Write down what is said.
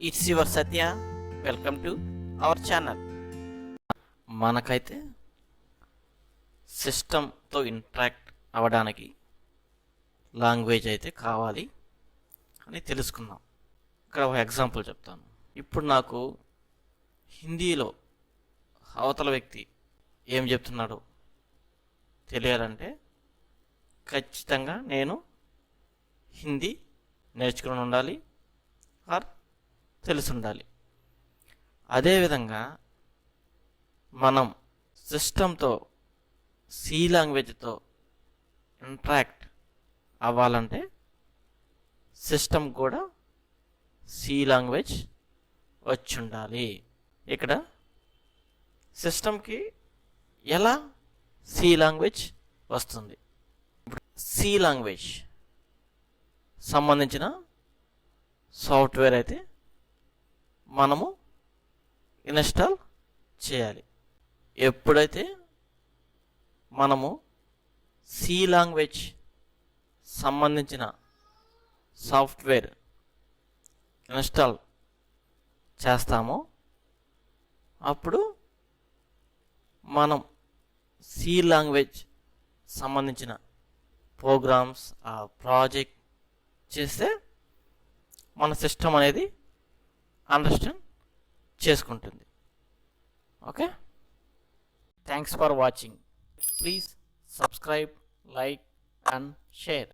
It's your Satya. Welcome to our channel. మనకైతే సిస్టమ్తో interact అవ్వడానికి లాంగ్వేజ్ అయితే కావాలి అని తెలుసుకుందాం. ఇక్కడ ఒక ఎగ్జాంపుల్ చెప్తాను. ఇప్పుడు నాకు హిందీలో అవతల వ్యక్తి ఏం చెప్తున్నాడో తెలియాలంటే ఖచ్చితంగా నేను హిందీ నేర్చుకుని ఉండాలి ఆర్ తెలిసి ఉండాలి. అదేవిధంగా మనం సిస్టంతో సి లాంగ్వేజ్తో ఇంటరాక్ట్ అవ్వాలంటే సిస్టమ్ కూడా సి లాంగ్వేజ్ వచ్చి ఉండాలి. ఇక్కడ సిస్టమ్కి ఎలా సి లాంగ్వేజ్ వస్తుంది? ఇప్పుడు సి లాంగ్వేజ్ సంబంధించిన సాఫ్ట్వేర్ అయితే మనము ఇన్స్టాల్ చేయాలి. ఎప్పుడైతే మనము సి లాంగ్వేజ్ సంబంధించిన సాఫ్ట్వేర్ ఇన్స్టాల్ చేస్తామో అప్పుడు మనం సి లాంగ్వేజ్ సంబంధించిన ప్రోగ్రామ్స్ ఆ ప్రాజెక్ట్ చేస్తే మన సిస్టమ్ అనేది అండర్స్టాండ్ చేసుకుంటుంది. Okay, thanks for watching. Please subscribe, like and share.